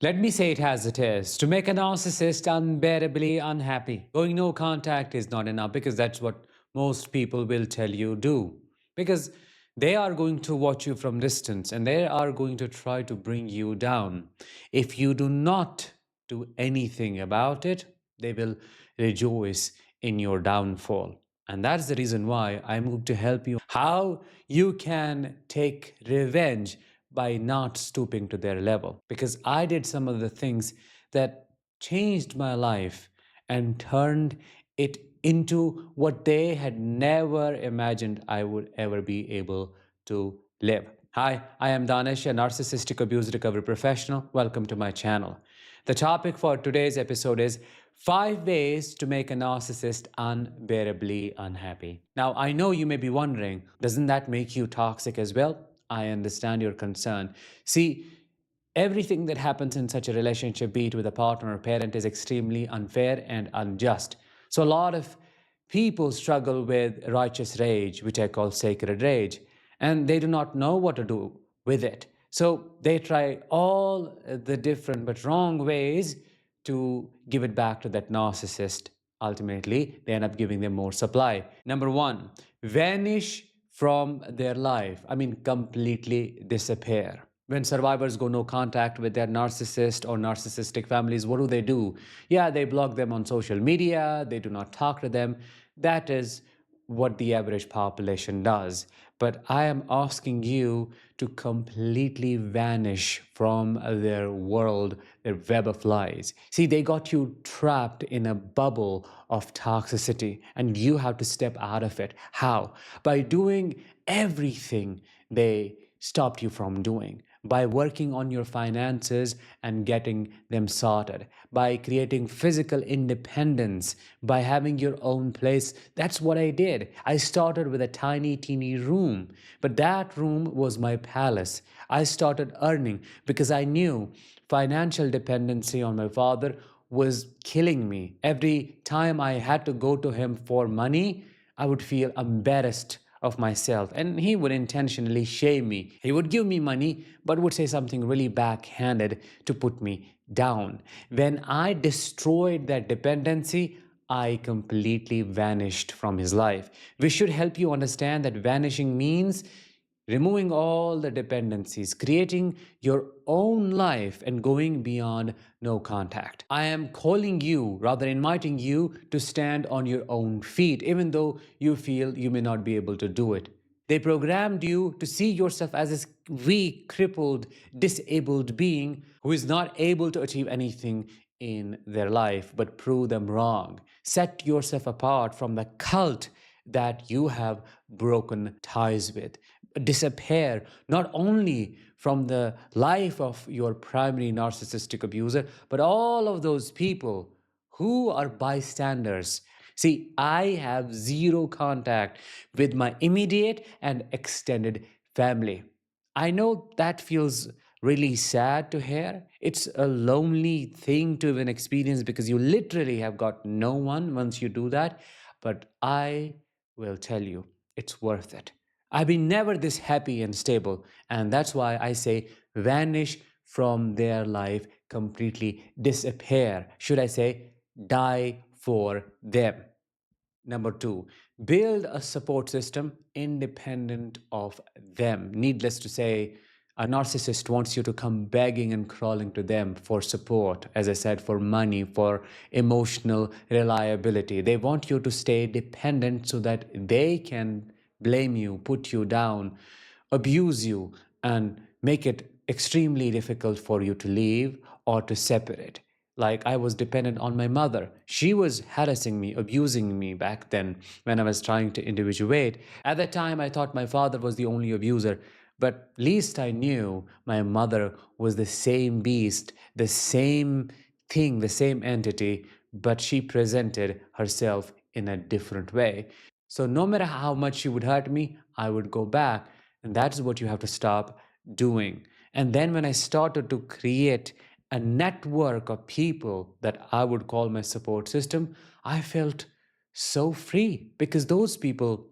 Let me say it as it is. To make a narcissist unbearably unhappy, going no contact is not enough because that's what most people will tell you do. Because they are going to watch you from distance and they are going to try to bring you down. If you do not do anything about it, they will rejoice in your downfall. And that's the reason why I'm going to help you how you can take revenge by not stooping to their level. Because I did some of the things that changed my life and turned it into what they had never imagined I would ever be able to live. Hi, I am Danish, a narcissistic abuse recovery professional. Welcome to my channel. The topic for today's episode is 5 ways to make a narcissist unbearably unhappy. Now, I know you may be wondering, doesn't that make you toxic as well? I understand your concern. See, everything that happens in such a relationship, be it with a partner or parent, is extremely unfair and unjust. So, a lot of people struggle with righteous rage, which I call sacred rage, and they do not know what to do with it. So, they try all the different but wrong ways to give it back to that narcissist. Ultimately, they end up giving them more supply. Number one, vanish from their life. I mean, completely disappear. When survivors go no contact with their narcissist or narcissistic families, what do? Yeah, they block them on social media, they do not talk to them. That is what the average population does. But I am asking you to completely vanish from their world, their web of lies. See, they got you trapped in a bubble of toxicity, and you have to step out of it. How? By doing everything they stopped you from doing, by working on your finances and getting them sorted, by creating physical independence, by having your own place. That's what I did. I started with a tiny, teeny room, but that room was my palace. I started earning because I knew financial dependency on my father was killing me. Every time I had to go to him for money, I would feel embarrassed of myself, and he would intentionally shame me. He would give me money but would say something really backhanded to put me down. When I destroyed that dependency, I completely vanished from his life. We should help you understand that vanishing means removing all the dependencies, creating your own life, and going beyond no contact. I am calling you, rather inviting you to stand on your own feet, even though you feel you may not be able to do it. They programmed you to see yourself as this weak, crippled, disabled being who is not able to achieve anything in their life, but prove them wrong. Set yourself apart from the cult that you have broken ties with. Disappear not only from the life of your primary narcissistic abuser, but all of those people who are bystanders. See, I have zero contact with my immediate and extended family. I know that feels really sad to hear. It's a lonely thing to even experience because you literally have got no one once you do that. But I will tell you, it's worth it. I've been never this happy and stable, and that's why I say vanish from their life, completely disappear. Should I say, die for them? Number two, build a support system independent of them. Needless to say, a narcissist wants you to come begging and crawling to them for support, as I said, for money, for emotional reliability. They want you to stay dependent so that they can blame you, put you down, abuse you, and make it extremely difficult for you to leave or to separate. Like I was dependent on my mother. She was harassing me, abusing me back then when I was trying to individuate. At that time, I thought my father was the only abuser. But least I knew my mother was the same beast, the same thing, the same entity, but she presented herself in a different way. So no matter how much she would hurt me, I would go back. And that's what you have to stop doing. And then when I started to create a network of people that I would call my support system, I felt so free because those people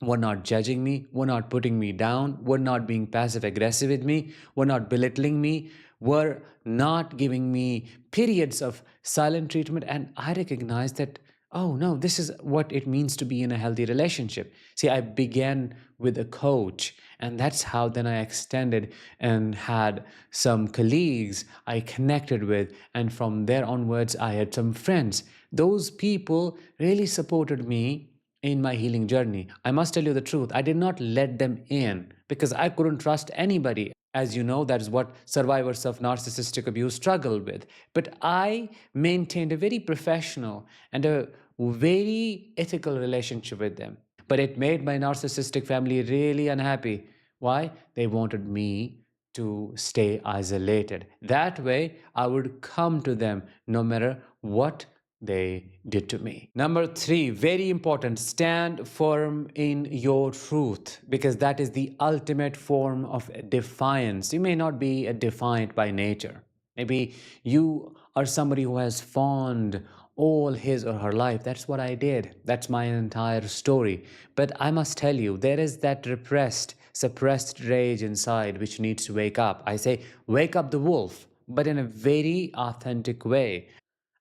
were not judging me, were not putting me down, were not being passive aggressive with me, were not belittling me, were not giving me periods of silent treatment. And I recognized that, oh no, this is what it means to be in a healthy relationship. See, I began with a coach, and that's how then I extended and had some colleagues I connected with. And from there onwards, I had some friends. Those people really supported me in my healing journey. I must tell you the truth. I did not let them in because I couldn't trust anybody. As you know, that is what survivors of narcissistic abuse struggle with. But I maintained a very professional and a very ethical relationship with them. But it made my narcissistic family really unhappy. Why? They wanted me to stay isolated. That way, I would come to them no matter what they did to me. Number three, very important, stand firm in your truth because that is the ultimate form of defiance. You may not be a defiant by nature. Maybe you are somebody who has fawned all his or her life. That's what I did. That's my entire story. But I must tell you, there is that repressed, suppressed rage inside which needs to wake up. I say, wake up the wolf, but in a very authentic way.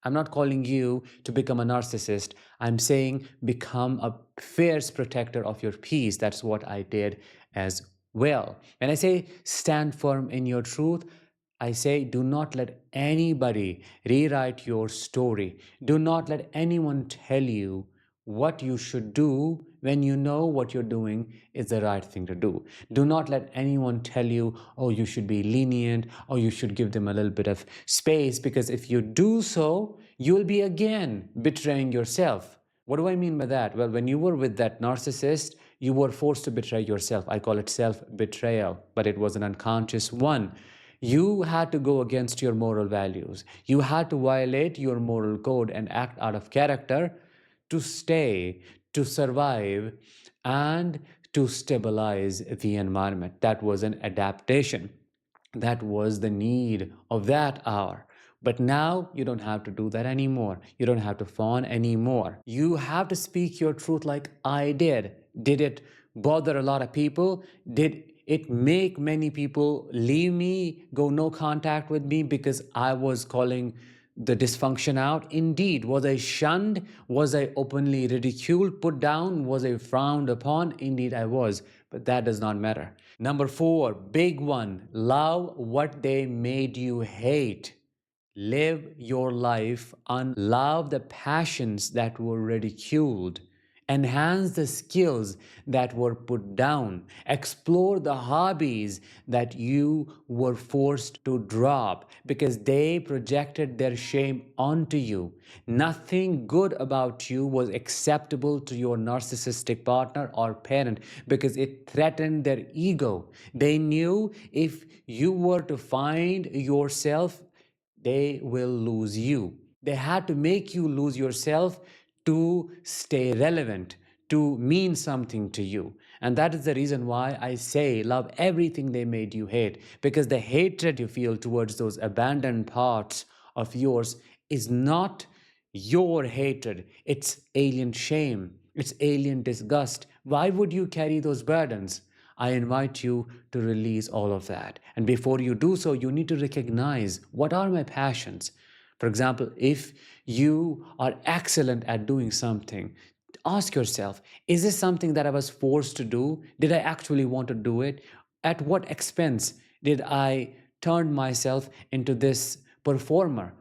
I'm not calling you to become a narcissist. I'm saying become a fierce protector of your peace. That's what I did as well. When I say stand firm in your truth, I say do not let anybody rewrite your story. Do not let anyone tell you what you should do when you know what you're doing is the right thing to do. Do not let anyone tell you, oh, you should be lenient or you should give them a little bit of space, because if you do so, you'll be again betraying yourself. What do I mean by that? Well, when you were with that narcissist, you were forced to betray yourself. I call it self betrayal, but it was an unconscious one. You had to go against your moral values. You had to violate your moral code and act out of character to stay, to survive, and to stabilize the environment. That was an adaptation. That was the need of that hour. But now you don't have to do that anymore. You don't have to fawn anymore. You have to speak your truth like I did. Did it bother a lot of people? Did it make many people leave me, go no contact with me because I was calling the dysfunction out? Indeed. Was I shunned? Was I openly ridiculed, put down? Was I frowned upon? Indeed, I was. But that does not matter. Number four, big one, love what they made you hate. Live your life love the passions that were ridiculed. Enhance the skills that were put down. Explore the hobbies that you were forced to drop because they projected their shame onto you. Nothing good about you was acceptable to your narcissistic partner or parent because it threatened their ego. They knew if you were to find yourself, they will lose you. They had to make you lose yourself to stay relevant, to mean something to you. And that is the reason why I say love everything they made you hate, because the hatred you feel towards those abandoned parts of yours is not your hatred, it's alien shame, it's alien disgust. Why would you carry those burdens? I invite you to release all of that. And before you do so, you need to recognize what are my passions. For example, if you are excellent at doing something, ask yourself, is this something that I was forced to do? Did I actually want to do it? At what expense did I turn myself into this performer?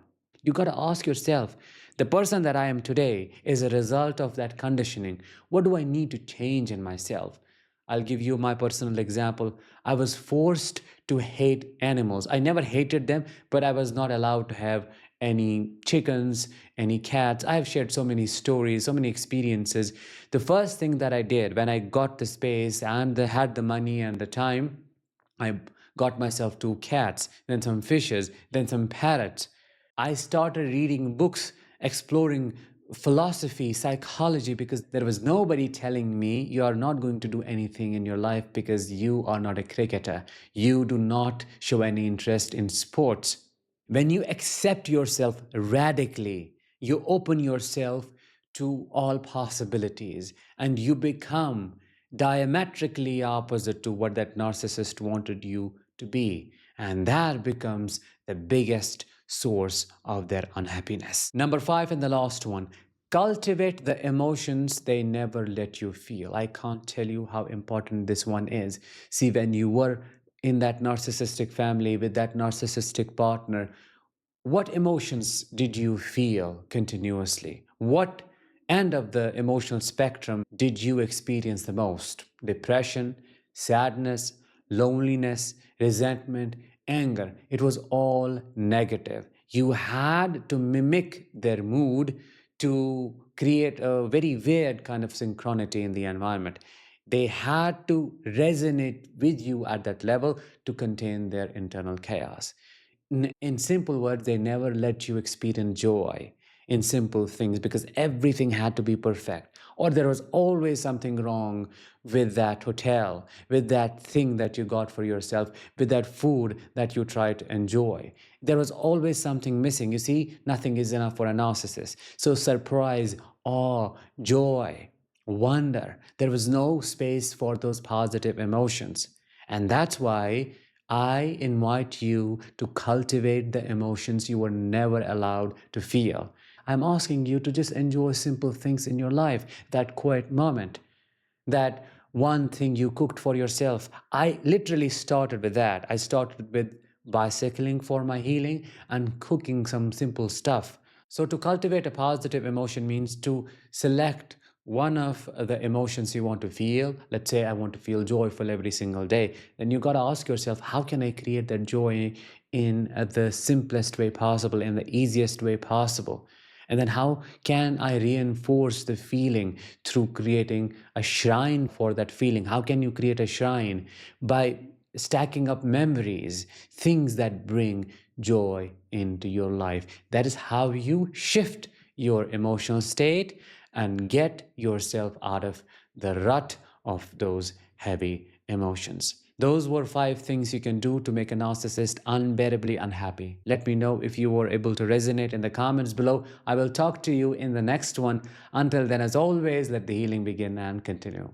You got to ask yourself, the person that I am today is a result of that conditioning. What do I need to change in myself? I'll give you my personal example. I was forced to hate animals. I never hated them, but I was not allowed to have any chickens, any cats. I have shared so many stories, so many experiences. The first thing that I did when I got the space and had the money and the time, I got myself two cats, then some fishes, then some parrots. I started reading books, exploring philosophy, psychology, because there was nobody telling me you are not going to do anything in your life because you are not a cricketer. You do not show any interest in sports. When you accept yourself radically, you open yourself to all possibilities and you become diametrically opposite to what that narcissist wanted you to be. And that becomes the biggest source of their unhappiness. Number five, and the last one, cultivate the emotions they never let you feel. I can't tell you how important this one is. See, when you were in that narcissistic family with that narcissistic partner, what emotions did you feel continuously? What end of the emotional spectrum did you experience the most? Depression, sadness, loneliness, resentment, anger. It was all negative. You had to mimic their mood to create a very weird kind of synchronity in the environment. They had to resonate with you at that level to contain their internal chaos. In simple words, they never let you experience joy in simple things because everything had to be perfect. Or there was always something wrong with that hotel, with that thing that you got for yourself, with that food that you tried to enjoy. There was always something missing. You see, nothing is enough for a narcissist. So, surprise, awe, joy, wonder, there was no space for those positive emotions. And that's why I invite you to cultivate the emotions you were never allowed to feel. I'm asking you to just enjoy simple things in your life, that quiet moment, that one thing you cooked for yourself. I literally started with that. I started with bicycling for my healing and cooking some simple stuff. So, to cultivate a positive emotion means to select one of the emotions you want to feel. Let's say I want to feel joyful every single day. Then you got to ask yourself, how can I create that joy in the simplest way possible, in the easiest way possible? And then how can I reinforce the feeling through creating a shrine for that feeling? How can you create a shrine? By stacking up memories, things that bring joy into your life. That is how you shift your emotional state and get yourself out of the rut of those heavy emotions. Those were five things you can do to make a narcissist unbearably unhappy. Let me know if you were able to resonate in the comments below. I will talk to you in the next one. Until then, as always, let the healing begin and continue.